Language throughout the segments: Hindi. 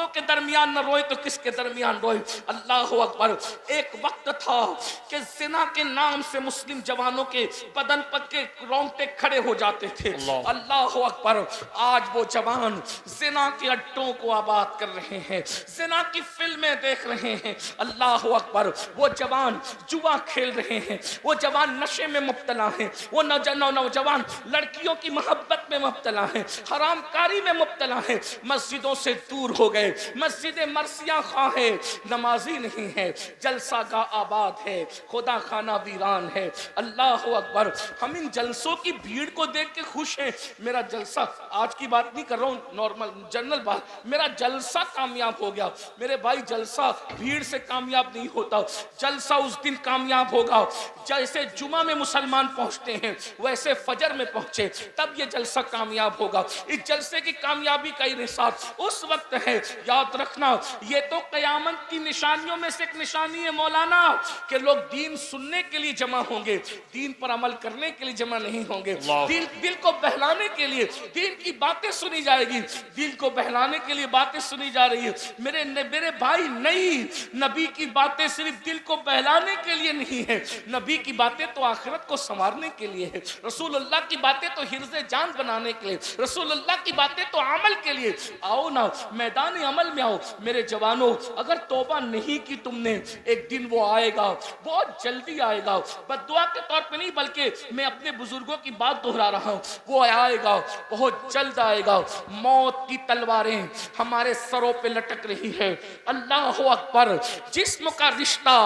अपनों के दरमियान न रोए तो किसके दरमियान रोए। अल्लाह अकबर। एक वक्त था कि जिना के नाम से मुस्लिम जवानों के बदन पर के रोंगटे खड़े हो जाते थे। अल्लाह अकबर। आज वो जवान जिना के अड्डों को आबाद कर रहे हैं, जिना की फिल्में देख रहे हैं। अल्लाह अकबर। वो जवान जुआ खेल रहे हैं, वो जवान नशे में मुब्तला हैं, वो नौजवान लड़कियों की मोहब्बत में मुब्तला हैं, हरामकारी में मुब्तला हैं, मस्जिदों से दूर हो गए, मस्जिद मरसिया खा है, नमाजी नहीं है, जलसा का आबाद है, खुदा खाना वीरान है। अल्लाह अकबर। हम इन जलसों की भीड़ को देख के खुश हैं। मेरा जलसा, आज की बात नहीं कर रहा हूँ, नॉर्मल जनरल बात, मेरा जलसा कामयाब हो गया। मेरे भाई जलसा भीड़ से कामयाब नहीं होता, जलसा उस दिन कामयाब होगा जैसे जुमा में मुसलमान पहुंचते हैं वैसे फजर में पहुंचे, तब ये जलसा कामयाब होगा। इस जलसे की कामयाबी का इंहिसार उस वक्त है। याद रखना, ये तो कयामत की निशानियों में से एक निशानी है मौलाना, कि लोग दीन सुनने के लिए जमा होंगे, दीन पर अमल करने के लिए जमा नहीं होंगे। दिल को बहलाने के लिए दीन की बातें सुनी जाएगी, दिल को बहलाने के लिए बातें सुनी जा रही है। मेरे भाई, नहीं, नबी की बातें सिर्फ दिल को बहलाने के लिए नहीं है, नबी की बातें तो आखिरत को संवारने के लिए है, रसूलुल्लाह की बातें तो हिर्ज़े जान बनाने के लिए, रसूलुल्लाह की बातें तो अमल के लिए। आओ ना, मैदान अमल में आओ मेरे जवानों। अगर तौबा नहीं की तुमने, एक दिन वो आएगा, बहुत जल्दी आएगा, बद्दुआ के तौर पे नहीं बल्कि मैं अपने बुजुर्गों की बात दोहरा रहा हूँ, वो आएगा, बहुत जल्द आएगा। मौत की तलवारें हमारे सरों पे लटक रही है। अल्लाह अकबर। जिस्म का रिश्ता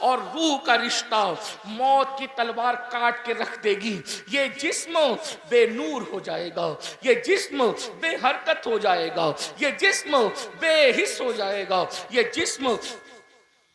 और रूह का रिश्ता मौत की तलवार काट के रख देगी। ये जिस्म बेनूर हो जाएगा, ये जिस्म बेहरकत हो जाएगा, ये जिस्म बेहिस हो जाएगा, ये जिस्म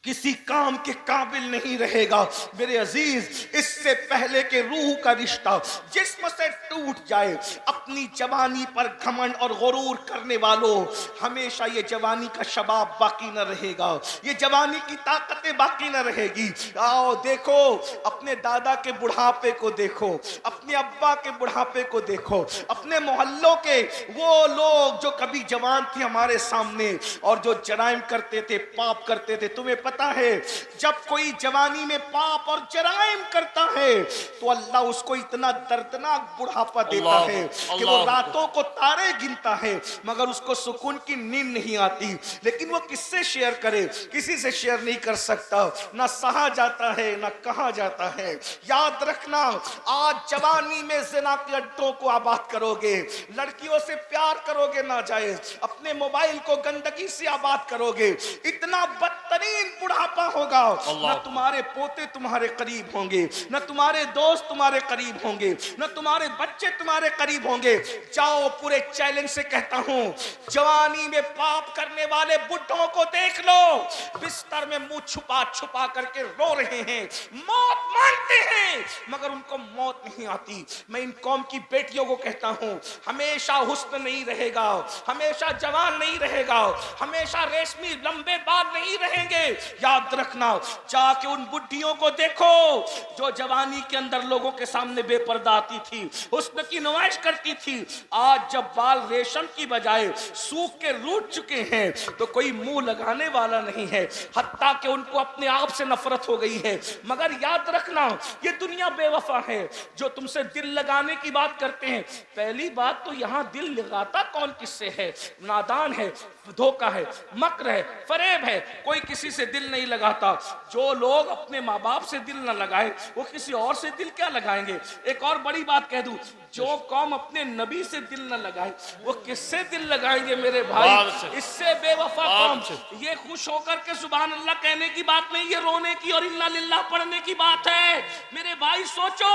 किसी काम के काबिल नहीं रहेगा। मेरे अजीज, इससे पहले के रूह का रिश्ता जिस्म से टूट जाए, अपनी जवानी पर घमंड और गुरूर करने वालों, हमेशा ये जवानी का शबाब बाकी न रहेगा, ये जवानी की ताकतें बाकी न रहेगी। आओ देखो, अपने दादा के बुढ़ापे को देखो, अपने अब्बा के बुढ़ापे को देखो, अपने मोहल्लों के वो लोग जो कभी जवान थे हमारे सामने और जो जराइम करते थे, पाप करते थे। तुम्हें पता है, जब कोई जवानी में पाप और जराइम करता है तो अल्लाह उसको इतना दर्दनाक बुढ़ापा देता है कि वो रातों को तारे गिनता है मगर उसको सुकून की नींद नहीं आती। लेकिन वो किससे शेयर करे? किसी से शेयर नहीं कर सकता, ना सहा जाता है ना कहा जाता है। याद रखना, आज जवानी में ज़िना के अड्डों को आबाद करोगे, लड़कियों से प्यार करोगे नाजायज, अपने मोबाइल को गंदगी से आबाद करोगे, इतना बदतरीन बुढ़ापा होगा, न तुम्हारे पोते तुम्हारे करीब होंगे, न तुम्हारे दोस्त तुम्हारे करीब होंगे, न तुम्हारे बच्चे तुम्हारे करीब होंगे। जाओ, पूरे चैलेंज से कहता हूं, जवानी में पाप करने वाले बुढ़ों को देख लो, बिस्तर में मुंह छुपा छुपा करके रो रहे हैं, मौत मांगते हैं मगर उनको मौत नहीं आती। मैं इन कौम की बेटियों को कहता हूं, हमेशा हुस्न नहीं रहेगा, हमेशा जवान नहीं रहेगा, हमेशा रेशमी लंबे बाल नहीं रहेंगे। याद रखना, जाके उन बुढ़ियों को देखो जो जवानी के अंदर लोगों के सामने बेपर्दा आती थी, हुस्न की नुमाइश करती थी। आज जब बाल रेशम की बजाय सूख के रूठ चुके हैं तो कोई मुंह लगाने वाला नहीं है, हत्ता कि उनको अपने आप से नफरत हो गई है। मगर याद रखना, ये दुनिया बेवफा है। जो तुमसे दिल लगाने की बात करते हैं, पहली बात तो यहां दिल लगाता कौन किससे है? नादान है, धोखा है, मक्र है, फरेब है, कोई किसी से दिल नहीं लगाता। जो लोग अपने माँ बाप से दिल न लगाए वो किसी और से दिल क्या लगाएंगे? एक और बड़ी बात कह दूं, जो कौम अपने नबी से दिल न लगाए वो किससे दिल लगाएंगे मेरे भाई? इससे बेवफा कौम। ये खुश होकर के सुभान अल्लाह कहने की बात नहीं, ये रोने की और इन्ना लिल्लाह पढ़ने की बात है। मेरे भाई सोचो,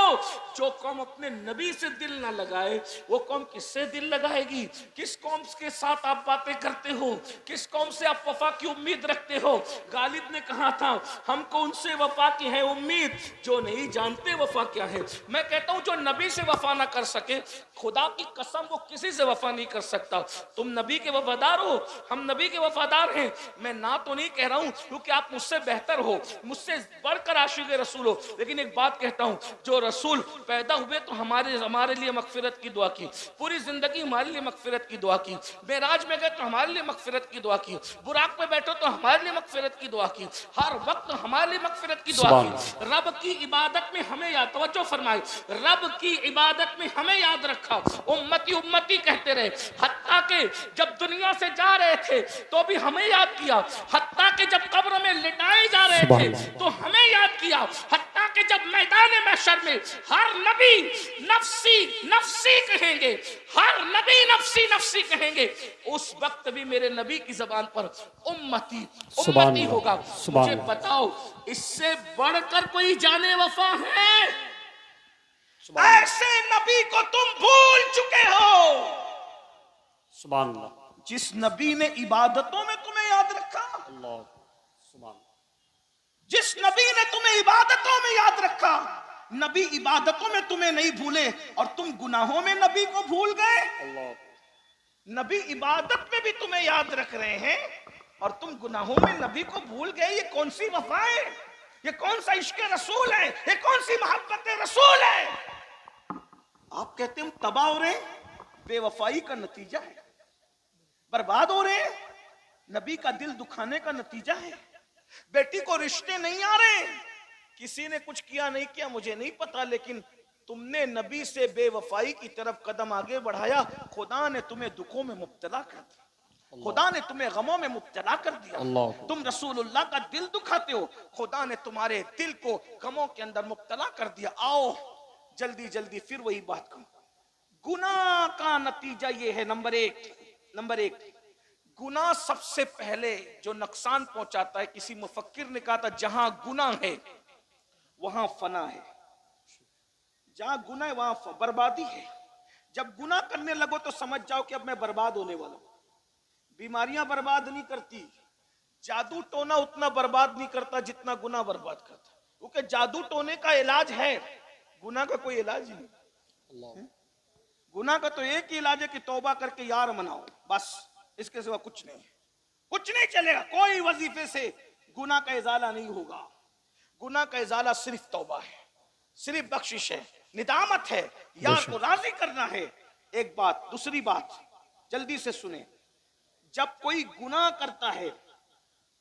जो कौम अपने नबी से दिल न लगाए वो कौम किससे दिल लगाएगी? किस कौम के साथ आप बातें करते हो? किस कौम से आप वफा की उम्मीद रखते हो? गालिब ने कहा था, हमको उनसे वफा की है उम्मीद जो नहीं जानते वफा क्या है। मैं कहता हूं, जो नबी से वफा ना कर सके, खुदा की कसम वो किसी से वफा नहीं कर सकता। तुम नबी के वफादार हो, हम नबी के वफादार हैं। मैं ना तो नहीं कह रहा हूं क्योंकि आप मुझसे बेहतर हो, मुझसे बढ़कर आशिक रसूल हो, लेकिन एक बात कहता हूं, जो रसूल पैदा हुए तो हमारे लिए मगफिरत की दुआ की, पूरी जिंदगी हमारे लिए मगफिरत की दुआ की, मेराज में गए तो हमारे लिए मगफिरत की दुआ की, बुराक पे बैठो तो हमारे लिए मगफिरत की दुआ की, हर वक्त हमारे लिए मगफिरत की दुआ की। रब की इबादत में हमें याद, तवज्जो फरमाए, रब की इबादत में हमें याद रखा, उम्मती उम्मती कहते रहे। हत्ता के जब दुनिया से जा रहे थे तो भी हमें याद किया, हत्ता के जब कब्र में लिटाए जा रहे थे तो हमें याद किया, हत्ता के जब मैदान महशर में हर नबी नफ्सी नफ्सी कहेंगे, हर नबी नफ्सी नफ्सी कहेंगे, उस वक्त भी मेरे नबी की जबान पर उम्मती उम्मती होगा। मुझे बताओ इससे बढ़कर कोई जाने वफा है? ऐसे नबी को तुम भूल चुके हो, सुभान अल्लाह, जिस नबी ने इबादतों में तुम्हें याद रखा, अल्लाह सुभान, जिस नबी ने तुम्हें इबादतों में याद रखा। नबी इबादतों में तुम्हें नहीं भूले और तुम गुनाहों में नबी को भूल गए। अल्लाह, नबी इबादत में भी तुम्हें याद रख रहे हैं और तुम गुनाहों में नबी को भूल गए। ये कौन सी वफा है? ये कौन सा इश्क रसूल है? ये कौन सी मोहब्बत रसूल है? आप कहते हम तबाह हो रहे हैं, बेवफाई का नतीजा है। बर्बाद हो रहे हैं, नबी का दिल दुखाने का नतीजा है। बेटी को रिश्ते नहीं आ रहे, किसी ने कुछ किया नहीं किया मुझे नहीं पता, लेकिन तुमने नबी से बेवफाई की तरफ कदम आगे बढ़ाया, खुदा ने तुम्हें दुखों में मुब्तला कर दिया, खुदा ने तुम्हें गमों में मुब्तला कर दिया। तुम रसूलुल्लाह का दिल दुखाते हो, खुदा ने तुम्हारे दिल को गमों के अंदर मुब्तला कर दिया। आओ जल्दी जल्दी फिर वही बात कहूं, गुनाह का नतीजा ये है। नंबर एक, गुनाह सबसे पहले जो नुकसान पहुंचाता है, किसी मुफक्किर ने कहा था जहां गुनाह है वहां फना है, जहां गुनाह है वहां बर्बादी है। जब गुनाह करने लगो तो समझ जाओ कि अब मैं बर्बाद होने वाला हूं। बीमारियां बर्बाद नहीं करती, जादू टोना उतना बर्बाद नहीं करता जितना गुनाह बर्बाद करता, क्योंकि जादू टोने का इलाज है, गुनाह का कोई इलाज नहीं। गुनाह का तो एक ही इलाज है कि तौबा करके यार मनाओ, बस, इसके सिवा कुछ नहीं, कुछ नहीं चलेगा। कोई वजीफे से गुनाह का इजाला नहीं होगा। गुनाह का इजाला सिर्फ तौबा है, सिर्फ बख्शिश है, निदामत है, यार को राजी करना है। एक बात, दूसरी बात जल्दी से सुने, जब कोई गुनाह करता है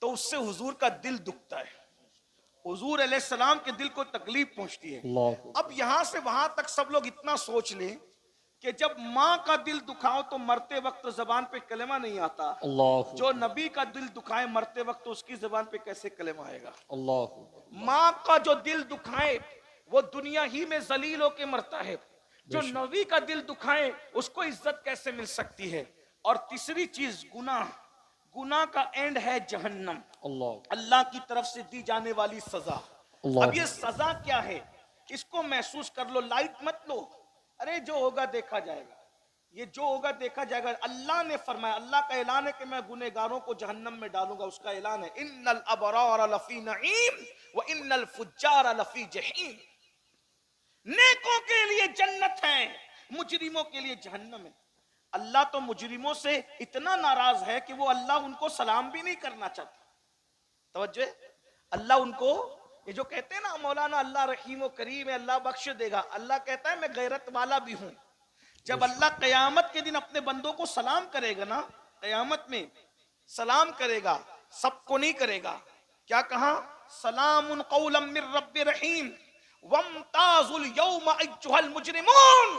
तो उससे हुजूर का दिल दुखता है, हुजूर अलैहिस्सलाम के दिल को तकलीफ पहुंचती है। अब यहां से वहां तक सब लोग इतना सोच लें कि जब माँ का दिल दुखाओ तो मरते वक्त जबान पे कलेमा नहीं आता, जो नबी का दिल दुखाए मरते वक्त तो उसकी जबान पे कैसे कलेमा आएगा? माँ का जो दिल दुखाए वो दुनिया ही में जलील होके मरता है, जो नबी का दिल दुखाए उसको इज्जत कैसे मिल सकती है? और तीसरी चीज गुनाह, गुनाह का एंड है जहन्नम, अल्लाह की तरफ से दी जाने वाली सजा। अब ये सजा क्या है इसको महसूस कर लो, लाइट मत लो, अरे जो होगा देखा जाएगा, ये जो होगा देखा जाएगा। अल्लाह ने फरमाया, अल्लाह का ऐलान है कि मैं गुनहगारों को जहन्नम में डालूंगा, उसका ऐलान है, इन्नल अबरार लफी नईम व इन्नल फुज्जार लफी जहीम। नेकों के लिए जन्नत है, मुजरिमों के लिए जहन्नम है। अल्लाह तो मुजरिमों से इतना नाराज है कि वो अल्लाह उनको सलाम भी नहीं करना चाहता। तवज्जो, अल्लाह उनको, ये जो कहते हैं ना मौलाना अल्लाह रहीम व करीम है, अल्लाह बख्श देगा, अल्लाह कहता है मैं गैरत वाला भी हूं। जब अल्लाह कयामत के दिन अपने बंदों को सलाम करेगा ना, कयामत में सलाम करेगा, सबको नहीं करेगा। क्या कहा? सलामुन कौलम मिर रब्बिर रहीम वमताजुल यौमा अय्युहल मुजरिमून।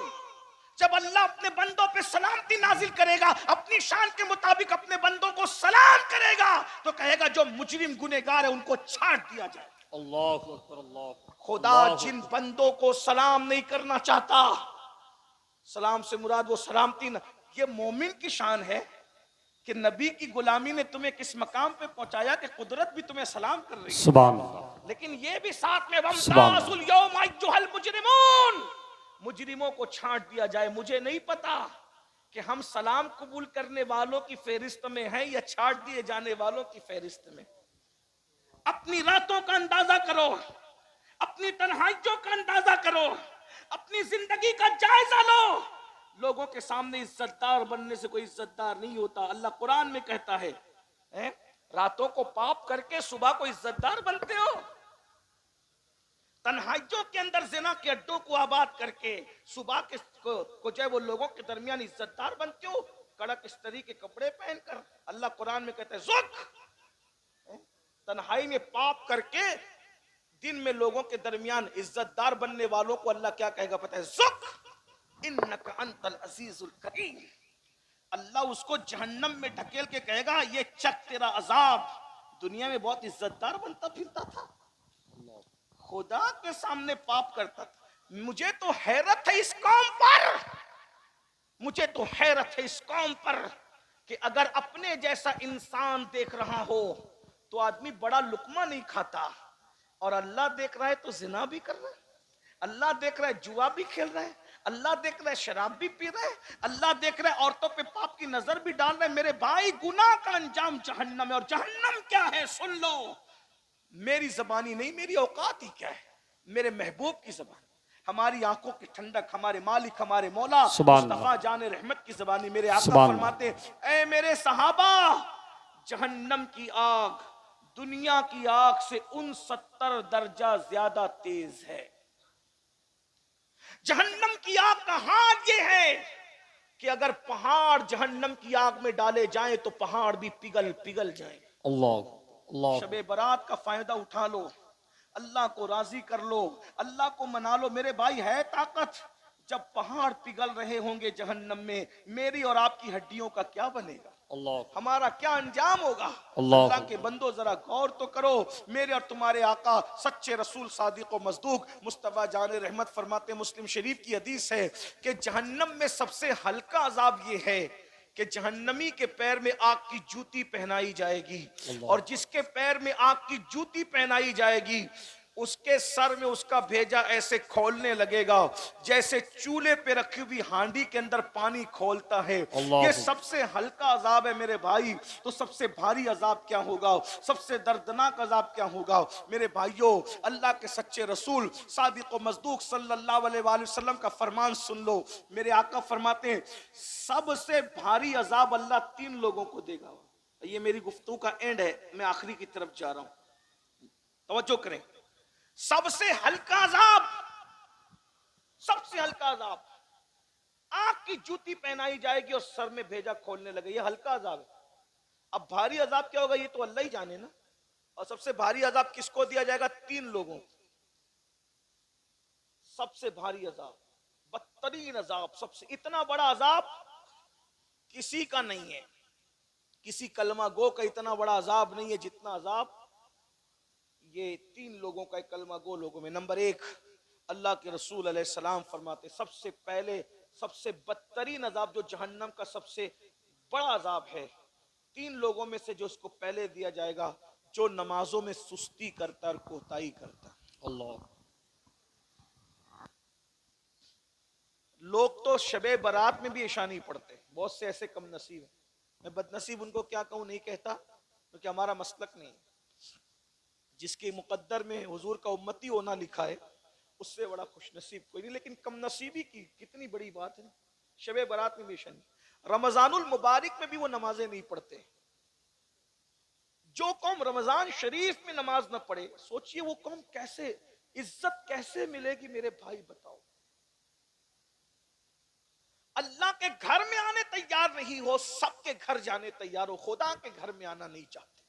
जब अल्लाह अपने बंदों पे सलामती नाजिल करेगा, अपनी शान के मुताबिक अपने बंदों को सलाम करेगा, तो कहेगा जो मुजरिम गुनहगार है उनको छांट दिया जाए। अल्लाहु अकबर, अल्लाह। खुदा जिन बंदों को सलाम नहीं करना चाहता, सलाम से मुराद वो सलामती न, ये मोमिन की शान है कि नबी की गुलामी ने तुम्हें किस मकाम पे पहुंचाया कि कुदरत भी तुम्हें सलाम कर रही है। सुभान अल्लाह। लेकिन ये भी साथ में वमताजुल यौमा अय्युहल मुजरिमून, मुजरिमों को छांट दिया जाए। मुझे नहीं पता कि हम सलाम कबूल करने वालों की फेरिस्त में हैं या छांट दिए जाने वालों की फेरिस्त में। अपनी रातों का अंदाजा करो, अपनी तन्हाइयों का अंदाजा करो, अपनी जिंदगी का जायजा लो। लोगों के सामने इज्जतदार बनने से कोई इज्जतदार नहीं होता। अल्लाह कुरान में कहता है, रातों को पाप करके सुबह को इज्जतदार बनते हो। तन्हाइयों के अंदर जिना के अड्डों को आबाद करके सुबह के को जो है वो लोगों के दरमियान इज्जतदार बनते हो, कड़क इस्त्री के कपड़े पहनकर। अल्लाह कुरान में कहता है ज़ुक, तन्हाई में पाप करके दिन में लोगों के दरमियान इज्जतदार बनने वालों को अल्लाह क्या कहेगा पता है? ज़ुक इन्नका अंतल अजीजुल करीम। अल्लाह उसको जहन्नम में ढकेल के कहेगा, ये चक तेरा अजाब। दुनिया में बहुत इज्जतदार बनता फिरता था, खुदा के सामने पाप करता था। मुझे तो हैरत है इस कौम पर, मुझे तो हैरत है इस कौम पर कि अगर अपने जैसा इंसान देख रहा हो तो आदमी बड़ा लुकमा नहीं खाता, और अल्लाह देख रहा है तो जिना भी कर रहा है, अल्लाह देख रहा है जुआ भी खेल रहा है, अल्लाह देख रहा है शराब भी पी रहा है, अल्लाह देख रहा है औरतों पे पाप की नजर भी डाल रहा है। मेरे भाई, गुनाह का अंजाम जहन्नम है। और जहन्नम क्या है सुन लो, मेरी जबानी नहीं, मेरी औकात ही क्या है, मेरे महबूब की जबान, हमारी आंखों की ठंडक, हमारे मालिक, हमारे मौला मुस्तफा जाने रहमत की जबानी। मेरे आका फरमाते, ऐ मेरे सहाबा, जहन्नम की आग दुनिया की आग से 69 दर्जा ज्यादा तेज है। जहन्नम की आग का हाल ये है कि अगर पहाड़ जहन्नम की आग में डाले जाएं तो पहाड़ भी पिघल पिघल जाएं। अल्लाह, शबे बारात का फायदा उठा लो, अल्लाह को राजी कर लो, अल्लाह को मना लो। मेरे भाई, है ताकत। जब पहाड़ पिघल रहे होंगे जहन्नम में, मेरी और आपकी हड्डियों का क्या बनेगा? हमारा क्या अंजाम होगा? अल्लाह के बंदो जरा गौर तो करो। मेरे और तुम्हारे आका सच्चे रसूल सादिक व मजदूक मुस्तफा जाने रहमत फरमाते, मुस्लिम शरीफ की हदीस है कि जहन्नम में सबसे हल्का अजाब ये है कि जहन्नमी के पैर में आग की जूती पहनाई जाएगी, और जिसके पैर में आग की जूती पहनाई जाएगी उसके सर में उसका भेजा ऐसे खोलने लगेगा जैसे चूल्हे पे रखी हुई हांडी के अंदर पानी खोलता है। ये सबसे हल्का अजाब है मेरे भाई। तो सबसे भारी अजाब क्या होगा, सबसे दर्दनाक अजाब क्या होगा? मेरे भाइयों, अल्लाह के सच्चे रसूल सादिक व मजदूक सल्लल्लाहु अलैहि वसल्लम का फरमान सुन लो। मेरे आका फरमाते हैं, सबसे भारी अजाब अल्लाह 3 लोगों को देगा। ये मेरी गुफ्तगू का एंड है, मैं आखिरी की तरफ जा रहा हूं, तवज्जो करें। सबसे हल्का अजाब, सबसे हल्का अजाब, आग की जूती पहनाई जाएगी और सर में भेजा खोलने लगे, ये हल्का अजाब है। अब भारी अजाब क्या होगा ये तो अल्लाह ही जाने ना। और सबसे भारी अजाब किसको दिया जाएगा? 3 लोगों। सबसे भारी अजाब, बदतरीन अजाब, सबसे इतना बड़ा अजाब किसी का नहीं है, किसी कलमा गो का इतना बड़ा अजाब नहीं है जितना अजाब ये 3 लोगों का, एक कलमा गो लोगों में। नंबर 1, अल्लाह के रसूल अलैहिस्सलाम फरमाते, सबसे पहले सबसे बदतरीन अजाब जो जहन्नम का सबसे बड़ा अजाब है, 3 लोगों में से जो उसको पहले दिया जाएगा, जो नमाजों में सुस्ती करता और कोताही करता। अल्लाह, लोग तो शबे बारात में भी इशा नहीं पढ़ते, बहुत से ऐसे कम नसीब है। मैं बदनसीब उनको क्या कहूं, नहीं कहता, क्योंकि हमारा मसलक नहीं है। जिसके मुकद्दर में हुजूर का उम्मती होना लिखा है, उससे बड़ा खुशनसीब कोई नहीं। लेकिन कम नसीबी की कितनी बड़ी बात है। शबे बारात में भी इशा नहीं, रमजानुल मुबारक में भी वो नमाजें नहीं पढ़ते। जो कौम रमजान शरीफ में नमाज न पढ़े, सोचिए वो कौम कैसे, इज्जत कैसे मिलेगी? मेरे भाई बताओ, अल्लाह के घर में आने तैयार नहीं हो, सबके घर जाने तैयार हो, खुदा के घर में आना नहीं चाहते।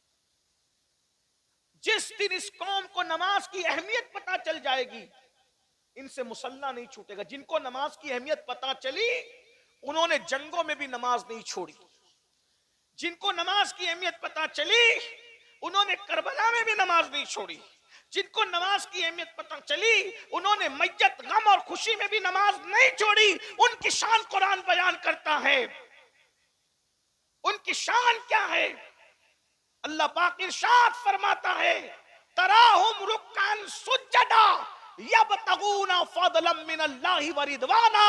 जिस दिन इस कौम को नमाज की अहमियत पता चल जाएगी, इनसे मुसल्ला नहीं छूटेगा। जिनको नमाज की अहमियत पता चली, उन्होंने जंगों में भी नमाज नहीं छोड़ी। जिनको नमाज की अहमियत पता चली, उन्होंने करबला में भी नमाज नहीं छोड़ी। जिनको नमाज की अहमियत पता चली, उन्होंने मैयत, गम और खुशी में भी नमाज नहीं छोड़ी। उनकी शान कुरान बयान करता है। उनकी शान क्या है? अल्लाह पाक इरशाद फरमाता है, तराहुम रुक्कान सुज्जदा यबतगूना फदलन मिनल्लाहि व रिदवाना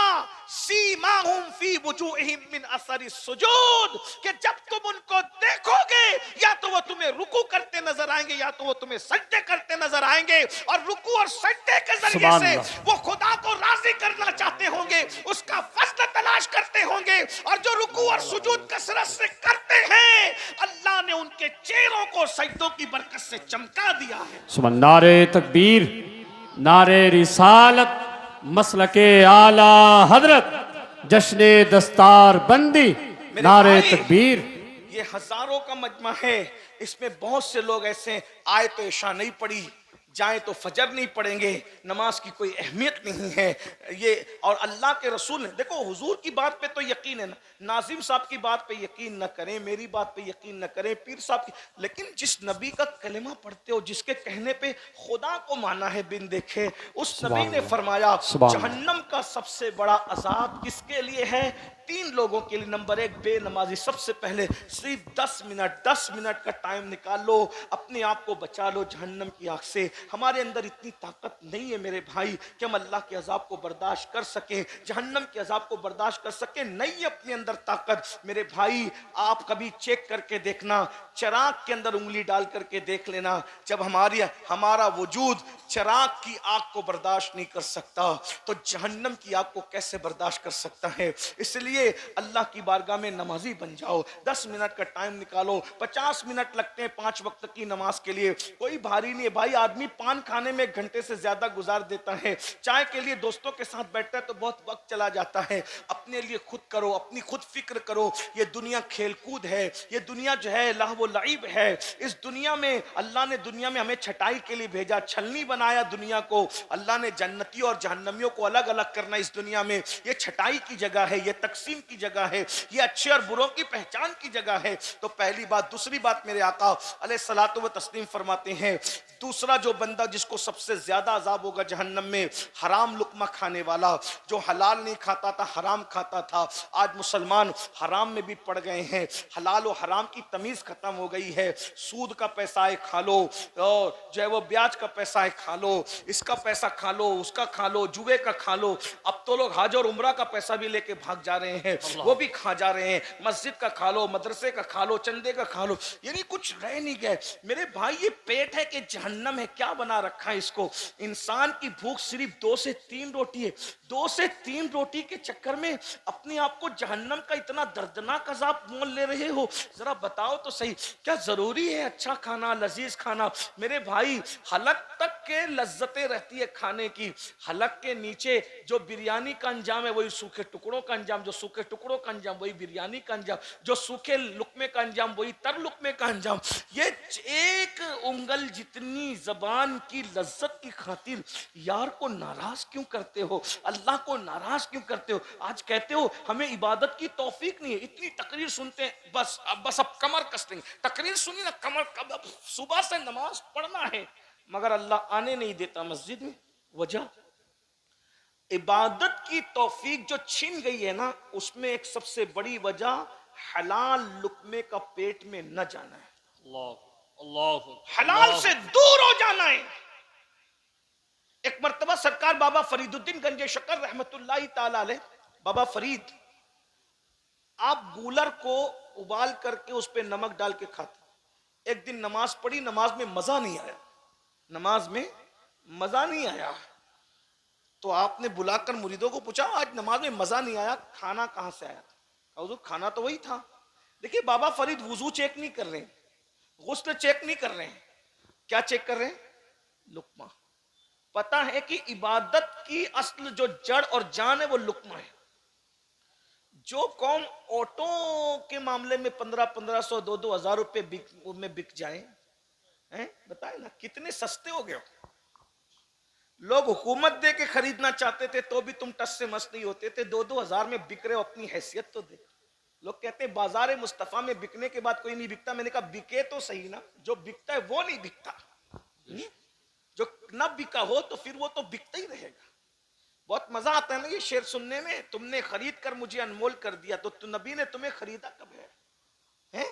सीमाहुम फी वुजूहिहिम मिन असरि सुजूद। कि जब तुम उनको देखोगे, या तो वो तुम्हें रुकू करते नजर आएंगे, या तो वो तुम्हें सजदे करते नजर आएंगे। और रुकू और सजदे के जरिए से वो खुदा को राज़ी राजी करना चाहते होंगे उसका फज़्ल तलाश करते होंगे, और जो रुकू और सुजूद कसरत से करते हैं अल्लाह ने उनके चेहरों को सजदों की बरकत से चमका दिया है। सुबह नारे तकबीर, नारे रिसालत, मसलके आला हजरत, जश्ने दस्तार बंदी, नारे तकबीर। ये हजारों का मजमा है, इसमें बहुत से लोग ऐसे आए तो इशा नहीं पड़ी, जाए तो फजर नहीं पढ़ेंगे, नमाज की कोई अहमियत नहीं है ये। और अल्लाह के रसूल ने, देखो हुजूर की बात पे तो यकीन है ना, नाजिम साहब की बात पे यकीन न करें, मेरी बात पे यकीन न करें, पीर साहब की, लेकिन जिस नबी का कलिमा पढ़ते हो, जिसके कहने पे खुदा को माना है बिन देखे, उस नबी ने फरमाया जहन्नम का सबसे बड़ा अजाब किसके लिए है? 3 लोगों के लिए। नंबर 1 बेनमाजी। सबसे पहले सिर्फ 10 मिनट का टाइम निकाल लो, अपने आप को बचा लो जहन्नम की आग से। हमारे अंदर इतनी ताकत नहीं है मेरे भाई कि हम अल्लाह के अजाब को बर्दाश्त कर सकें, जहन्नम के अजाब को बर्दाश्त कर सकें, नहीं अपने अंदर ताकत। मेरे भाई आप कभी चेक करके देखना, चिराग के अंदर उंगली डाल करके देख लेना, जब हमारा वजूद चिराग की आग को बर्दाश्त नहीं कर सकता तो जहन्नम की आग को कैसे बर्दाश्त कर सकता है? इसलिए अल्लाह की बारगाह में नमाजी बन जाओ, 10 मिनट का टाइम निकालो। 50 मिनट लगते हैं 5 वक्त की नमाज के लिए, कोई भारी नहीं है भाई। आदमी पान खाने में 1 घंटे से ज्यादा गुजार देता है, चाय के लिए दोस्तों के साथ बैठता है तो बहुत वक्त चला जाता है। अपने लिए खुद करो, अपनी खुद फिक्र करो। ये दुनिया खेलकूद है, ये दुनिया जो है लहव व लईब है। इस दुनिया में अल्लाह ने दुनिया में हमें छटाई के लिए भेजा, छलनी बनाया दुनिया को। अल्लाह ने जन्नती और जहन्नमियों को अलग अलग करना इस दुनिया में, ये छटाई की जगह है, ये तकसीम की जगह है, ये अच्छे और बुरों की पहचान की जगह है। तो पहली बात। दूसरी बात, मेरे आका अलैहिस्सलातु व तस्लीम फरमाते हैं, दूसरा जो बंदा जिसको सबसे ज्यादा अजाब होगा जहन्नम में, हराम लुकमा खाने वाला, जो हलाल नहीं खाता था हराम खाता था। आज मुसलमान हराम में भी पड़ गए हैं, हलाल और हराम की तमीज खत्म हो गई है। सूद का पैसा है खा लो, और जो है वो ब्याज का पैसा है खा लो, इसका पैसा खा लो, उसका खा लो, जुए का खा लो। अब तो लोग हज और उम्रा का पैसा भी लेके भाग जा रहे हैं, वो भी खा जा रहे हैं। मस्जिद का खा लो, मदरसे का खा लो, चंदे का खा लो, यानी कुछ रह नहीं गए। मेरे भाई ये पेट है कि जहन्नम है, क्या बना रखा है इसको? इंसान की भूख सिर्फ 2 से 3 रोटी है। 2 से 3 रोटी के चक्कर में अपने आप को जहन्नम का इतना दर्दनाक अजाब मोल ले रहे हो। जरा बताओ तो सही, क्या जरूरी है अच्छा खाना, लजीज खाना? मेरे भाई हलक तक के लज्जतें रहती है खाने की, हलक के नीचे जो बिरयानी का अंजाम है वही सूखे टुकड़ों का अंजाम, जो सूखे टुकड़ों का अंजाम वही बिरयानी का अंजाम, जो सूखे लुकमे का अंजाम वही तर लुकमे का अंजाम। ये एक उंगल जितनी जबान की लज्जत की खातिर यार को नाराज क्यों करते हो? अल्लाह को नाराज क्यों करते हो? आज कहते हो हमें इबादत की तौफीक नहीं है, इतनी तकरीर सुनते हैं, बस अब कमर कस देंगे। तकरीर सुनी ना, कमर सुबह से नमाज पढ़ना है मगर अल्लाह आने नहीं देता मस्जिद में। वजह इबादत की तौफीक जो छीन गई है ना, उसमें एक सबसे बड़ी वजह हलाल लुकमे का पेट में न जाना है, हलाल से दूर हो जाना है। एक मर्तबा सरकार बाबा फरीदुद्दीन गंजे शक्कर रहमतुल्लाहि ताला अलैह, बाबा फरीद, आप गूलर को उबाल करके उस पे नमक डाल के खाते। एक दिन नमाज पढ़ी, नमाज में मजा नहीं आया, नमाज में मजा नहीं आया, तो आपने बुलाकर मुरीदों को पूछा आज नमाज में मजा नहीं आया, खाना कहां से आया? हुजूर खाना तो वही था। देखिए बाबा फरीद वुजू चेक नहीं कर रहे, गुस्ल चेक नहीं कर रहे हैं, क्या चेक कर रहे हैं? लुकमा। पता है कि इबादत की असल जो जड़ और जान है वो लुकमा है। जो कौम ऑटो के मामले में 1500 2-2 हज़ार रुपए में बिक जाए, बताए ना कितने सस्ते हो गए। लोग हुकूमत दे के खरीदना चाहते थे तो भी तुम टस से मस नहीं होते थे, 2-2 हज़ार में बिक रहे हो, अपनी हैसियत तो दे। लोग कहते हैं बाजार मुस्तफा में बिकने के बाद कोई नहीं बिकता। मैंने कहा बिके तो सही ना, जो बिकता है वो नहीं बिकता। जो न बिका हो तो फिर वो तो बिकता ही रहेगा। बहुत मजा आता है ना ये शेर सुनने में, तुमने खरीद कर मुझे अनमोल कर दिया, तो नबी ने तुम्हें खरीदा कब है?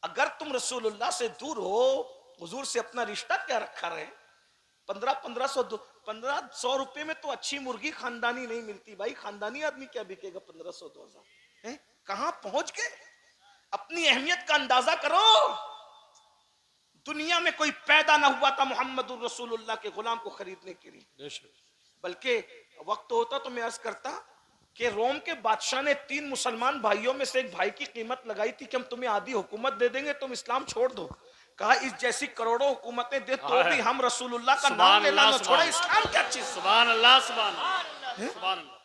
अगर तुम रसूलुल्लाह से दूर हो, हुजूर से अपना रिश्ता क्या रखा रहे? 1500 रुपए में तो अच्छी मुर्गी खानदानी नहीं मिलती भाई। खानदानी आदमी क्या बिकेगा 1500-2000? कहां पहुंच गए? अपनी अहमियत का अंदाजा करो। दुनिया में कोई पैदा ना हुआ था मोहम्मदुर रसूलुल्लाह के गुलाम को खरीदने के लिए। बल्कि वक्त होता तो मैं अर्ज करता कि रोम के बादशाह ने 3 मुसलमान भाइयों में से एक भाई की कीमत लगाई थी कि हम तुम्हें आधी हुकूमत दे देंगे, तुम इस्लाम छोड़ दो। कहा इस जैसी करोड़ों हुकूमतें दे तो भी हम रसूलुल्लाह का नाम लेना न छोड़े, इस्लाम क्या चीज। सुभान अल्लाह, सुभान अल्लाह, सुभान अल्लाह।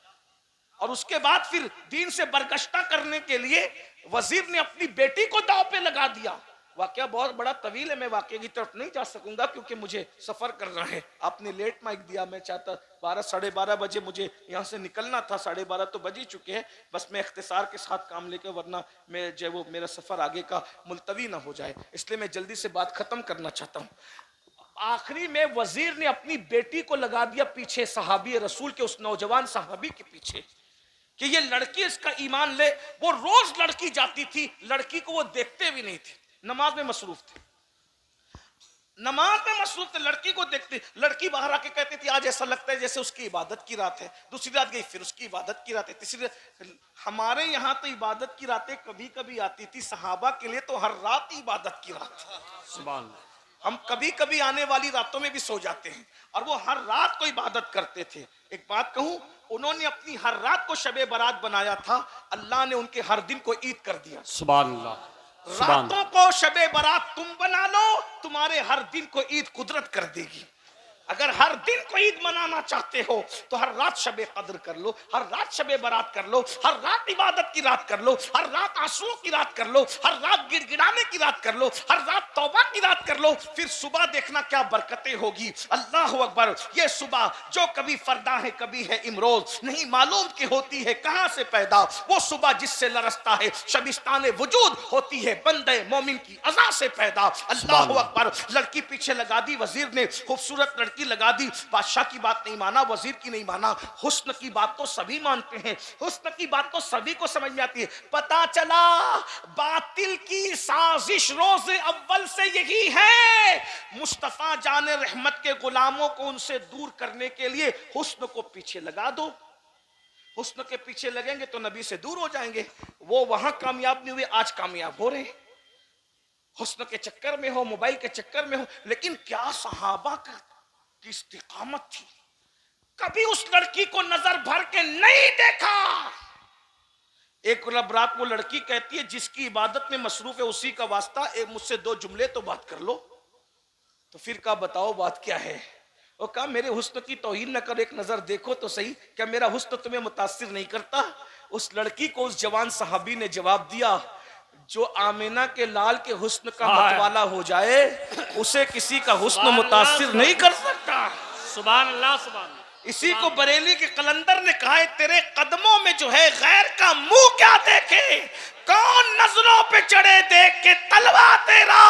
और उसके बाद फिर दीन से बरगश्ता करने के लिए वजीर ने अपनी बेटी को दांव पे लगा दिया। वाकया बहुत बड़ा तवील है, मैं वाकये की तरफ नहीं जा सकूंगा क्योंकि मुझे सफर करना है। आपने लेट माइक दिया, मैं चाहता 12 साढ़े 12 बजे मुझे यहाँ से निकलना था, 12:30 तो बज ही चुके हैं। बस मैं इख्तिसार के साथ काम लेकर, वरना मैं जो वो मेरा सफर आगे का मुलतवी ना हो जाए, इसलिए मैं जल्दी से बात खत्म करना चाहता हूँ। आखिरी में वजीर ने अपनी बेटी को लगा दिया पीछे सहाबी रसूल के, उस नौजवान सहाबी के पीछे कि ये लड़की इसका ईमान ले। वो रोज लड़की जाती थी, लड़की को वो देखते भी नहीं थे, नमाज में मसरूफ थे, नमाज में मसरूफ थे, लड़की को देखते। लड़की बाहर आके कहती थी आज ऐसा लगता है जैसे उसकी इबादत की रात है। दूसरी रात गई फिर उसकी इबादत की रात है, तीसरी रात। हमारे यहाँ तो इबादत की रातें कभी कभी आती थी, सहाबा के लिए तो हर रात इबादत की रात। सुभान अल्लाह। हम कभी कभी आने वाली रातों में भी सो जाते हैं और वो हर रात को इबादत करते थे। एक बात कहूं, उन्होंने अपनी हर रात को शबे बारात बनाया था, अल्लाह ने उनके हर दिन को ईद कर दिया। सुभान अल्लाह। रातों को शबे बारात तुम बना लो, तुम्हारे हर दिन को ईद कुदरत कर देगी। अगर हर दिन को ईद मनाना चाहते हो तो हर रात शबे कद्र कर लो, हर रात शबे बारात कर लो, हर रात इबादत की रात कर लो, हर रात आंसुओं की रात कर लो, हर रात गिड़गिड़ाने की रात कर लो, हर रात तौबा की रात कर लो। फिर सुबह देखना क्या बरकतें होगी। अल्लाह अकबर। ये सुबह जो कभी फरदा है कभी है इमरोज, नहीं मालूम कि होती है कहां से पैदा। वो सुबह जिससे लरसता है शबिस्तान वजूद, होती है बंदे मोमिन की अज़ा से पैदा। अल्लाह अकबर। लड़की पीछे लगा दी वजीर ने, खूबसूरत लड़की लगा दी। बादशाह की बात नहीं माना, वजीर की नहीं माना। हुस्न की बात तो सभी मानते हैं, हुस्न की बात तो सभी को समझ में आती है। पता चला बातिल की साजिश रोज अव्वल से यही है, मुस्तफा जाने रहमत के गुलामों को उनसे दूर करने के लिए हुस्न को पीछे लगा दो। हुस्न के पीछे लगेंगे तो नबी से दूर हो जाएंगे। वो वहां कामयाब नहीं हुए, आज कामयाब हो रहे हैं। हुस्न के चक्कर में हो, मोबाइल के चक्कर में हो। लेकिन क्या सहाबा की इस्तिकामत थी, कभी उस लड़की को नजर भर के नहीं देखा। एक रात वो लड़की कहती है जिसकी इबादत में मसरूफ है उसी का वास्ता, एक मुझसे 2 जुमले तो बात कर लो। तो फिर कहा बताओ बात क्या है। वो कहा मेरे हुस्न की तौहीन न कर, एक नजर देखो तो सही, क्या मेरा हुस्न तुम्हें मुतासिर नहीं करता। उस लड़की को उस जवान सहाबी ने जवाब दिया, जो आमिना के लाल के हुस्न का मतवाला हो जाए उसे किसी का हुस्न मुतासिर नहीं कर सकता। सुभान अल्लाह, सुभान अल्लाह। इसी को बरेली के कलंदर ने कहा है, तेरे कदमों में जो है गैर का मुंह क्या देखे, कौन नजरों पे चढ़े देख के तलवा तेरा।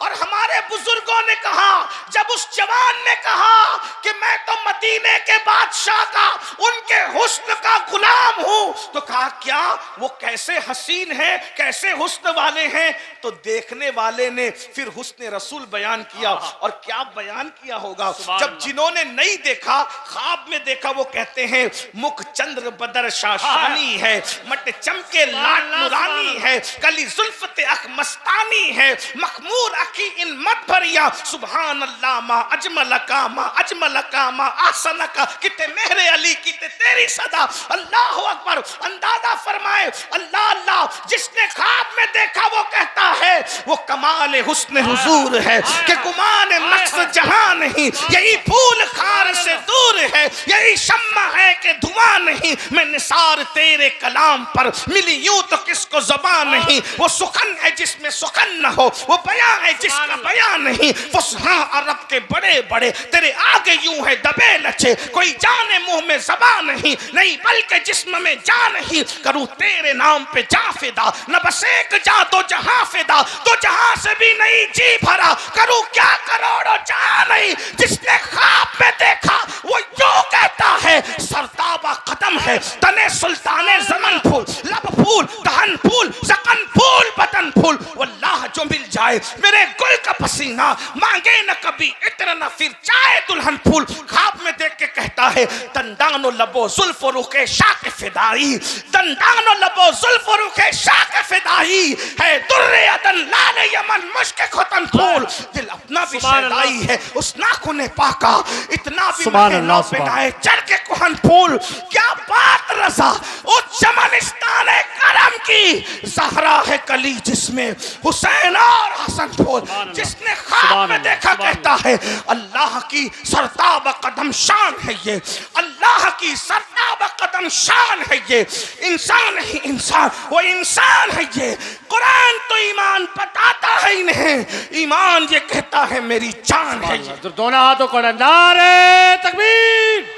और हमारे बुजुर्गों ने कहा, जब उस जवान ने कहा कि मैं तो मदीने के बादशाह का, उनके हुस्न का गुलाम हूं, तो कहा क्या वो कैसे हसीन है, कैसे हुस्न वाले हैं। तो देखने वाले ने फिर हुस्न रसूल बयान किया। और क्या बयान किया होगा, जब जिन्होंने नहीं देखा ख्वाब में देखा, वो कहते हैं मुख चंद्र बदर शाशानी है, मट चमके लाट नुरानी है, कली जुल्फते अख मस्तानी है, मखमूर अखी इन मत भरिया। सुभान अल्लाह मा अजमल का मा आसन का, किते मेहरे अली किते तेरी सदा। अल्लाह अकबर। अंदाजा फरमाए, अल्लाह अल्लाह। जिसने ख्वाब में देखा वो कहता है वो कमाल हुस्न हुजूर है कि गुमान नक्श जहां नहीं, यही फूल खार से दूर है, यही शम्मा है कि धुआं नहीं। मैं निसार तेरे कलाम पर मिली यूं तो किसको ज़बान नहीं। वो सुखन है जिसमें सुखन न हो, वो बयां है जिसका बयां नहीं। फुसहा अरब के बड़े बड़े तेरे आगे यूं है दबे लचे, कोई जाने मुंह में ज़बान नहीं बल्कि जिस्म में जान ही। करूं तेरे नाम पे जा फिदा, न बस एक जा तो जहां फिदा, तो जहां से भी नहीं जी भरा। करूं क्या करोड़ों जा नहीं। जिसने ख्वाब में देखा वो यूं कहता है, सरताबा कदम है तने सुल्ताने ज़मन फूल, लब फूल दहन फूल सकन फूल बदन फूल। वल्लाह जो मिल जाए मेरे गुल का पसीना, मांगे न कभी इतना न फिर चाहे दुल्हन फूल। ख्वाब में देख के कहता है दंदानो लबो जुल्फ रुखे शाक फिदाई, दंदानो लबो जुल्फ रुखे शाक फिदाई है दुर्रे अदन लाल यमन मुश्क खुतन फूल। दिल अपना भी शैदाई है उस नाखुने पाका, इतना भी महनो बिनाए चढ़ के कुहन फूल। क्या बात रजा उस चमनिस्तान करम की, ज़हरा है कली जिसमें हुसैन और हसन फूल। जिसने ख्वाब में देखा कहता है अल्लाह की सरताब कदम शान है ये, अल्लाह की सरताब कदम शान है ये। इंसान ही इंसान, वो इंसान है ये। कुरान तो ईमान बताता है इन्हें, ईमान ये कहता है मेरी जान है ये। तो दोनों हाथों को नारे तकबीर,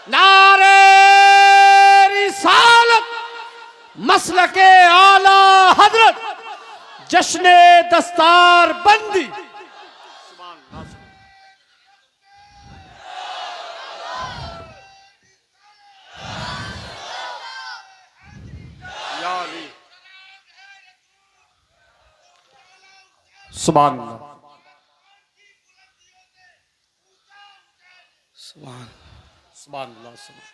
नारे रिसालत, मसलके आला हजरत, जश्ने दस्तार बंदी। सुभान अल्लाह, सुभान सुभान अल्लाह, सुभान।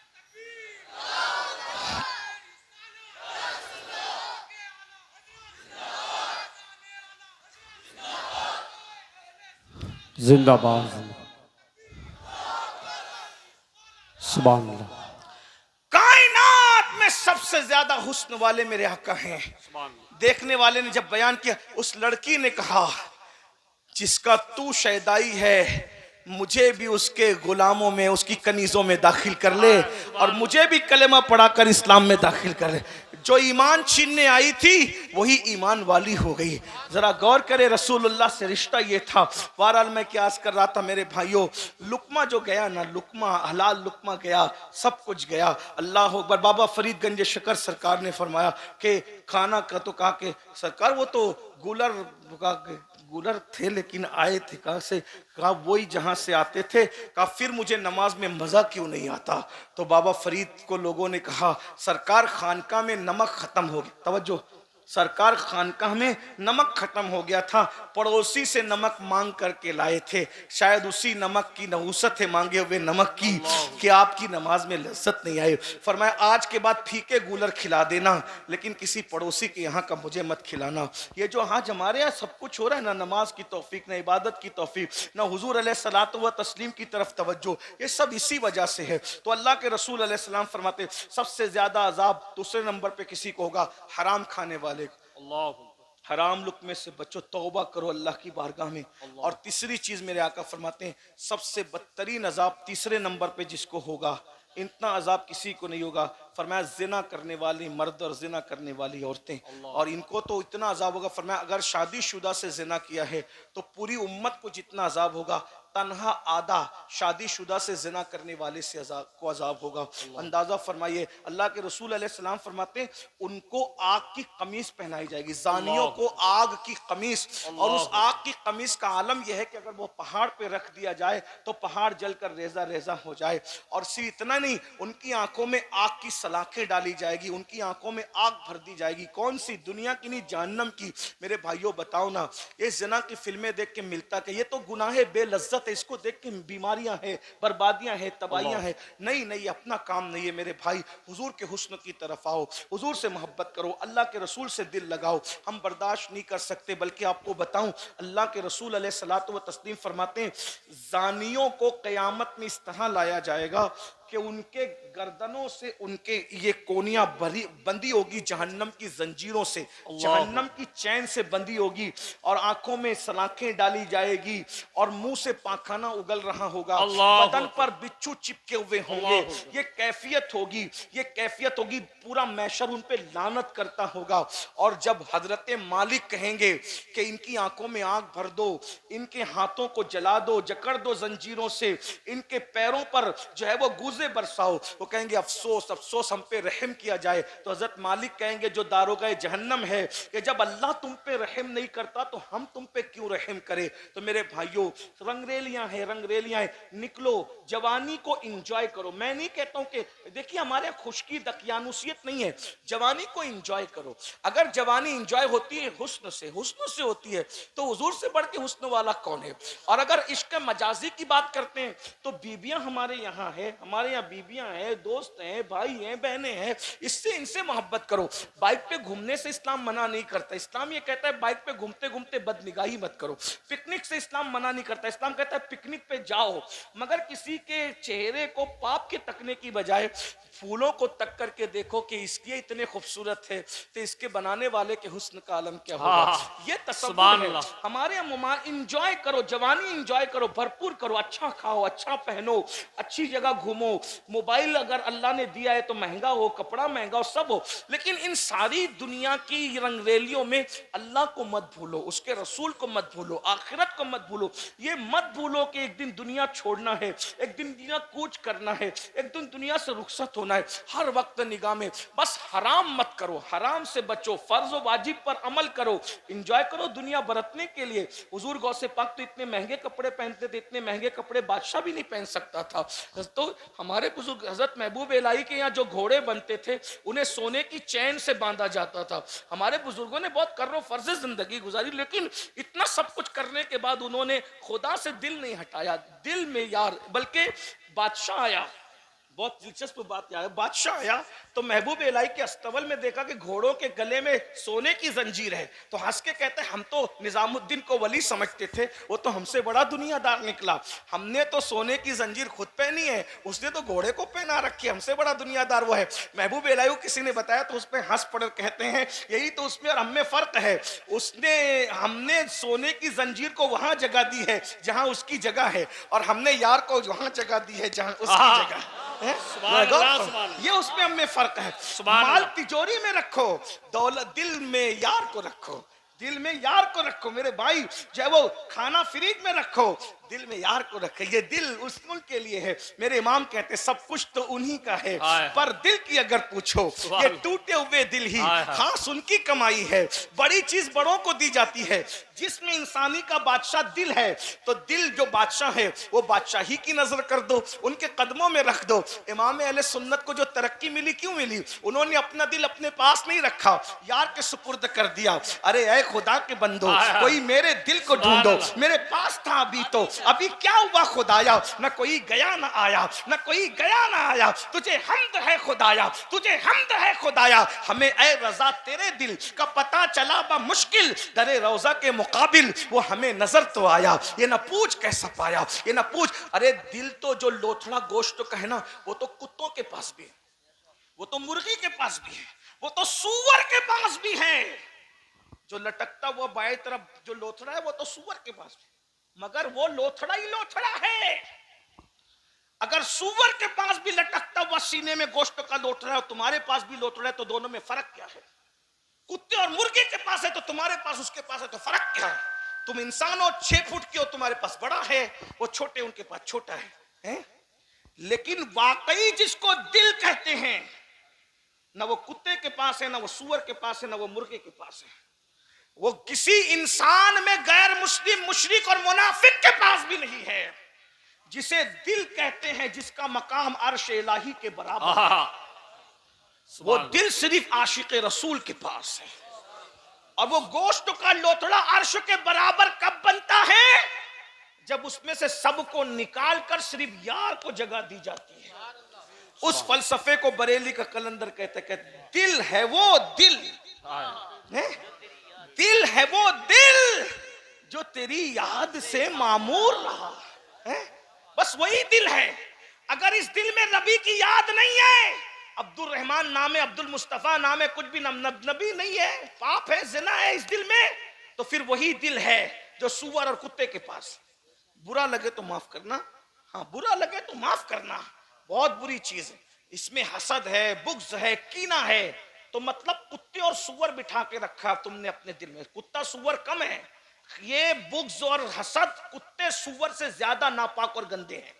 जिंदाबाद, सुभान अल्लाह। कायनात में सबसे ज्यादा हुस्न वाले मेरे आका हैं। देखने वाले ने जब बयान किया, उस लड़की ने कहा जिसका तू शैदाई है मुझे भी उसके गुलामों में, उसकी कनीजों में दाखिल कर ले और मुझे भी कलेमा पढ़ाकर इस्लाम में दाखिल कर ले। जो ईमान छीनने आई थी वही ईमान वाली हो गई। जरा गौर करे, रसूलुल्लाह से रिश्ता ये था। बहरहाल मैं क्या कर रहा था मेरे भाइयों, लुकमा जो गया ना, लुकमा हलाल लुकमा गया, सब कुछ गया। अल्लाह अकबर। बाबा फरीद गंज शकर सरकार ने फरमाया कि खाना का तो कहा कि सरकार वो तो गुलर थे लेकिन आए थे कहाँ से? कहा वही जहाँ से आते थे। कहा फिर मुझे नमाज में मज़ा क्यों नहीं आता? तो बाबा फरीद को लोगों ने कहा सरकार खानका में नमक ख़त्म हो गया। तवज्जो, सरकार खानकाह में नमक ख़त्म हो गया था, पड़ोसी से नमक मांग करके लाए थे। शायद उसी नमक की नहुसत है मांगे हुए नमक की कि आपकी नमाज में लज्जत नहीं आई। फरमाया आज के बाद फीके गूलर खिला देना लेकिन किसी पड़ोसी के यहाँ का मुझे मत खिलाना। ये जो आज हमारे यहाँ सब कुछ हो रहा है ना, नमाज की तौफीक, ना इबादत की तौफीक, ना हुजूर अलैहिस्सलातु व तस्लीम की तरफ तवज्जो, ये सब इसी वजह से है। तो अल्लाह के रसूल अलैहिस्सलाम फरमाते सबसे ज़्यादा अजाब दूसरे नंबर पर किसी को होगा, हराम खाने वाले। हराम लुक़मे से बचो, तौबा करो अल्लाह की बारगाह में। और तीसरी चीज मेरे आका फरमाते हैं सबसे बदतरीन अजाब तीसरे नंबर पे जिसको होगा, इतना अजाब किसी को नहीं होगा। फरमाया जिना करने वाली मर्द और जिना करने वाली औरतें, और इनको तो इतना अजाब होगा। फरमाया अगर शादीशुदा से जिना किया है तो पूरी उम्मत को जितना अजाब होगा, तन्हा आधा शादीशुदा से जिना करने वाले से अजाब होगा। अंदाजा फरमाइए, अल्लाह के रसूल अलैहिस्सलाम फरमाते हैं उनको आग की कमीज पहनाई जाएगी, जानियों को आग की कमीज। और उस आग की कमीज का आलम यह है कि अगर वो पहाड़ पे रख दिया जाए तो पहाड़ जलकर रेजा रेजा हो जाए। और सिर्फ इतना नहीं, उनकी आंखों में आग की सलाखें डाली जाएगी, उनकी आंखों में आग भर दी जाएगी। कौन सी? दुनिया की नहीं, जहन्नम की। मेरे भाइयों बताओ ना, ये जिना की फिल्में देख के मिलता कि ये तो गुनाह बेलज्जत है, इसको देख के बीमारियां हैं, बर्बादियां हैं, तबाहियां हैं। नहीं नहीं, अपना काम नहीं है मेरे भाई। हुजूर के हुस्न की तरफ आओ, हुजूर से मोहब्बत करो, अल्लाह के रसूल से दिल लगाओ। हम बर्दाश्त नहीं कर सकते, बल्कि आपको बताऊं अल्लाह के रसूल अलैहिस्सलातु व तस्लीम फरमाते हैं जानियों को क़यामत में इस तरह लाया जाएगा कि उनके गर्दनों से उनके ये कोनियां बंदी होगी जहन्नम की जंजीरों से, जहन्नम की चैन से बंदी होगी, और आंखों में सलाखें डाली जाएगी और मुंह से पाखाना उगल रहा होगा, बदन पर बिच्छू चिपके हुए होंगे। ये कैफियत होगी, ये कैफियत होगी, पूरा मैशर उन पे लानत करता होगा। और जब हजरत मालिक कहेंगे कि इनकी आंखों में आग भर दो, इनके हाथों को जला दो, जकड़ दो जंजीरों से, इनके पैरों पर जो है वो गुज रोजे बरसाओ। वो कहेंगे अफसोस अफसोस हम पे रहम किया जाए। तो हजरत मालिक कहेंगे जो दारोगा जहन्नम है कि जब अल्लाह तुम पे रहम नहीं करता तो हम तुम पे क्यों रहम करे। तो मेरे भाइयों रंगरेलियां हैं, रंगरेलियां हैं, निकलो जवानी को इंजॉय करो। मैं नहीं कहता हूं कि देखिए हमारे खुशकी दकियानुसियत नहीं है, जवानी को इंजॉय करो। अगर जवानी इंजॉय होती है हुस्न से होती है तो हुजूर से बढ़ के हुस्न वाला कौन है। और अगर इश्क मजाजी की बात करते हैं तो बीबियां हमारे यहाँ है, हमारे यहाँ बीबियां हैं, दोस्त हैं, भाई हैं, बहनें हैं, इससे इनसे मोहब्बत करो। बाइक पे घूमने से इस्लाम मना नहीं करता। इस्लाम ये कहता है बाइक पे घूमते घूमते बदनिगाही मत करो। पिकनिक से इस्लाम मना नहीं करता। इस्लाम कहता है पिकनिक पे जाओ मगर किसी के चेहरे को पाप के तकने की बजाय फूलों को तक करके देखो कि इसके इतने खूबसूरत है तो इसके बनाने वाले के हुस्न का आलम क्या होगा। ये तसव्वुर है। हमारे यहाँ इंजॉय करो, जवानी इंजॉय करो, भरपूर करो, अच्छा खाओ, अच्छा पहनो, अच्छी जगह घूमो। मोबाइल अगर अल्लाह ने दिया है तो महंगा हो, कपड़ा महंगा हो, सब हो, लेकिन इन सारी दुनिया की रंगरेलियों में अल्लाह को मत भूलो, उसके रसूल को मत भूलो, आखिरत को मत भूलो। ये मत भूलो कि एक दिन दुनिया छोड़ना है, एक दिन दुनिया कूच करना है, एक दिन दुनिया से रुखसत होना है। हर वक्त निगाह में बस हराम मत करो, हराम से बचो, फर्ज व वाजिब पर अमल करो, एंजॉय करो दुनिया बरतने के लिए। हुजूर गौसे पाक तो इतने महंगे कपड़े पहनते थे, इतने महंगे कपड़े बादशाह भी नहीं पहन सकता था। तो हमारे बुजुर्ग हजरत महबूब इलाही के यहाँ जो घोड़े बनते थे उन्हें सोने की चैन से बांधा जाता था। हमारे बुजुर्गों ने बहुत कर्रो फर्ज जिंदगी गुजारी, लेकिन इतना सब कुछ करने के बाद उन्होंने खुदा से दिल नहीं हटाया। दिल में यार, बल्कि बादशाह आया, बहुत दिलचस्प बात है, बादशाह आया तो महबूब इलाही के अस्तबल में देखा कि घोड़ों के गले में सोने की जंजीर है। तो हंस के कहते हैं हम तो निजामुद्दीन को वली समझते थे, वो तो हमसे बड़ा दुनियादार निकला। हमने तो सोने की जंजीर खुद पहनी है, उसने तो घोड़े को पहना रखी, हमसे बड़ा दुनियादार वो है। महबूब इलाही किसी ने बताया तो उस पर हंस पड़ कहते हैं यही तो उसमें और हमें फर्क है। हमने सोने की जंजीर को वहां जगह दी है जहां उसकी जगह है, और हमने यार को वहां जगह दी है जहां उसकी जगह है। ये उसमें हमें फर्क है। माल तिजोरी में रखो, दौलत दिल में यार को रखो, दिल में यार को रखो मेरे भाई। चाहे वो खाना फ्रिज में रखो, दिल में यार को रखे। ये दिल उनके लिए है। मेरे इमाम कहते सब कुछ तो उन्हीं का है, पर दिल की अगर पूछो ये टूटे हुए दिल ही खास उनकी कमाई है। बड़ी चीज बड़ों को दी जाती है, जिसमें इंसानी का बादशाह दिल है। तो दिल जो बादशाह है वो बादशाही की नजर कर दो, उनके कदमों में रख दो। इमाम अहले सुन्नत को जो तरक्की मिली क्यों मिली? उन्होंने अपना दिल अपने पास नहीं रखा, यार के सुपुर्द कर दिया। अरे ऐ खुदा के बंदो, कोई मेरे दिल को ढूंढो, मेरे पास था अभी तो, अभी क्या हुआ खुदाया? न कोई गया न आया, न कोई गया न आया, तुझे हम्द है खुदाया, तुझे हम्द है खुदाया। हमें ऐ रजा तेरे दिल का पता चला बा मुश्किल, दरे रोजा के मुकाबिल वो हमें नजर तो आया। ये न पूछ कैसा पाया, ये न पूछ। अरे दिल तो जो लोथड़ा गोश्त का है ना, वो तो कुत्तों के पास भी है, वो तो मुर्गी के पास भी है, वो तो सूअर के पास भी है। जो लटकता हुआ बाएं तरफ जो लोथड़ा है वो तो सूअर के पास भी, मगर वो लोथड़ा ही लोथड़ा है। अगर सूअर के पास भी लटकता हुआ सीने में गोश्त का लोथड़ा है, तुम्हारे पास भी लोथड़ा है, तो दोनों में फर्क क्या है? कुत्ते और मुर्गे के पास है तो तुम्हारे पास उसके पास है, तो फर्क क्या है? तुम इंसान हो, 6 फुट के हो, तुम्हारे पास बड़ा है, वो छोटे उनके पास छोटा है? लेकिन वाकई जिसको दिल कहते हैं, ना वो कुत्ते के पास है, ना वो सूअर के पास है, ना वो मुर्गे के पास है। वो किसी इंसान में गैर मुस्लिम, मुशरिक और मुनाफिक के पास भी नहीं है। जिसे दिल कहते हैं, जिसका मकाम अर्श इलाही के बराबर है, वो दिल सिर्फ आशिक रसूल के पास है। और वो गोश्त का लोथड़ा अर्श के बराबर कब बनता है? जब उसमें से सबको निकालकर सिर्फ यार को जगह दी जाती है। उस फलसफे को बरेली का कलंदर कहते दिल है वो दिल है? दिल है वो दिल जो तेरी याद से मामूर रहा है, बस वही दिल है। अगर इस दिल में नबी की याद नहीं है, अब्दुल रहमान नाम है, अब्दुल मुस्तफा नाम है, कुछ भी नबी नहीं है, पाप है, जिना है इस दिल में, तो फिर वही दिल है जो सूअर और कुत्ते के पास। बुरा लगे तो माफ करना, हाँ बुरा लगे तो माफ करना, बहुत बुरी चीज है। इसमें हसद है, बुग़्ज़ है, कीना है, तो मतलब कुत्ते और सूअर बिठा के रखा तुमने अपने दिल में। कुत्ता सूअर कम है, ये बुग़्ज़ और हसद कुत्ते सूअर से ज्यादा नापाक और गंदे हैं।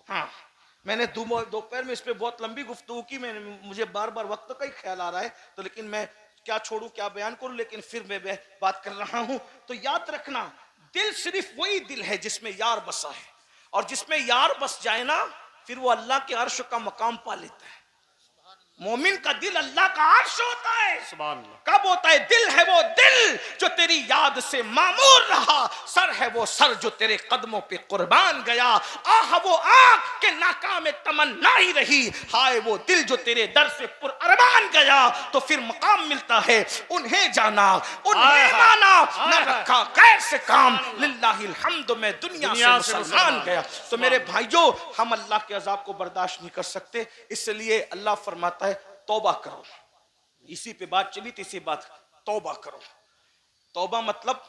हाँ, मैंने दोपहर में इस पे बहुत लंबी गुफ्तगू की, मुझे बार बार वक्त का ही ख्याल आ रहा है, तो लेकिन मैं क्या छोड़ूं क्या बयान करूं, लेकिन फिर मैं बात कर रहा हूं। तो याद रखना, दिल सिर्फ वही दिल है जिसमें यार बसा है, और जिसमें यार बस जाए ना, फिर वो अल्लाह के अर्श का मकाम पा लेता है। मोमिन का दिल अल्लाह का अर्श होता है। सुभान अल्लाह। कब होता है? दिल है वो दिल जो तेरी याद से मामूर रहा, सर है वो सर जो तेरे कदमों पे कुर्बान गया, आह वो आँख के नाकाम में तमन्ना ही रही, हाय वो दिल जो तेरे दर से पुरअरमान गया। तो फिर मकाम मिलता है, उन्हें जाना उन्हें माना, न रखा गैर से काम, लिल्लाहिल हम्द, मैं दुनिया से मुसलमान गया। तो मेरे भाइयों, हम अल्लाह के अजाब को बर्दाश्त नहीं कर सकते, इसलिए अल्लाह फरमाता है तौबा करो। इसी पे बात चली थी, इसी बात, तौबा करो। तौबा मतलब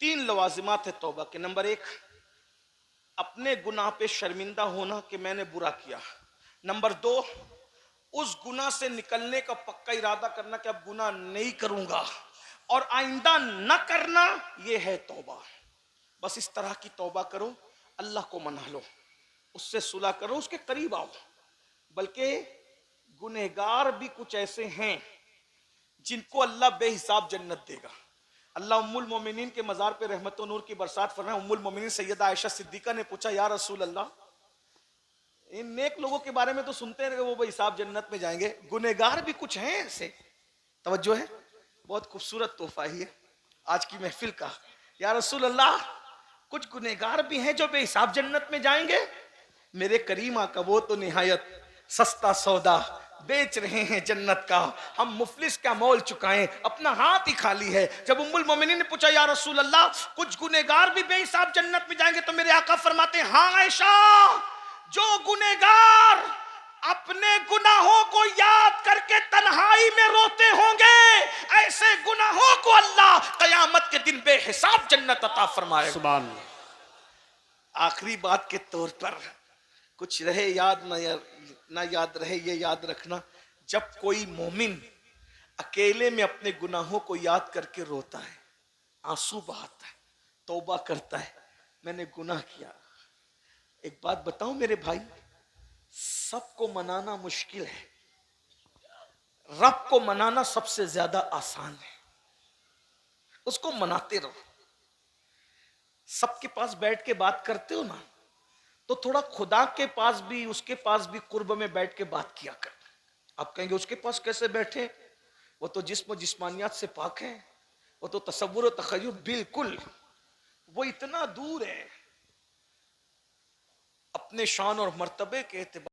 3 लवाजिमात है तौबा के। नंबर 1, अपने गुनाह पे शर्मिंदा होना कि मैंने बुरा किया। नंबर 2, उस गुनाह से निकलने का पक्का इरादा करना कि अब गुनाह नहीं करूंगा और आइंदा न करना, यह है तौबा। बस इस तरह की तौबा करो, अल्लाह को मना लो, उससे सुलह करो, उसके करीब आओ। बल्कि गुनहगार भी कुछ ऐसे हैं जिनको अल्लाह बेहिसाब जन्नत देगा। अल्लाह उम्मुल मोमिनीन के मजार पे रहमत और नूर की बरसात फरमाए। उम्मुल मोमिनीन सैयदा आयशा सिद्दीका ने पूछा, या रसूल अल्लाह, इन नेक लोगों के बारे में तो सुनते हैं वो बेहिसाब जन्नत में जाएंगे, गुनहगार भी कुछ हैं ऐसे? तवज्जो है, बहुत खूबसूरत तोहफा ही है आज की महफिल का। या रसूल अल्लाह, कुछ गुनहगार भी हैं जो बेहिसाब जन्नत में जाएंगे? मेरे करीम आका वो तो निहायत सस्ता सौदा बेच रहे हैं जन्नत का, हम मुफलिस का मोल चुकाएं, अपना हाथ ही खाली है। जब उम्मुल मोमिनीन ने पूछा, या रसूल अल्लाह, कुछ गुनहगार भी बेहिसाब जन्नत में जाएंगे? तो मेरे आका फरमाते हैं, हाँ आयशा, जो गुनहगार अपने गुनाहों को याद करके तन्हाई में रोते होंगे, ऐसे गुनाहों को अल्लाह कयामत के दिन बेहिसाब जन्नत अता फरमाएगा। सुभान अल्लाह। आखिरी बात के तौर पर, कुछ रहे याद ना याद रहे, ये याद रखना, जब कोई मोमिन अकेले में अपने गुनाहों को याद करके रोता है, आंसू बहाता है, तौबा करता है, मैंने गुनाह किया। एक बात बताऊं मेरे भाई, सबको मनाना मुश्किल है, रब को मनाना सबसे ज्यादा आसान है। उसको मनाते रहो। सबके पास बैठ के बात करते हो ना, तो थोड़ा खुदा के पास भी, उसके पास भी कुर्ब में बैठ के बात किया कर। आप कहेंगे उसके पास कैसे बैठे? वो तो जिस्म जिस्मानियात से पाक है, वो तो तसव्वुर और तखय्युल बिल्कुल, वो इतना दूर है अपने शान और मर्तबे के एतबार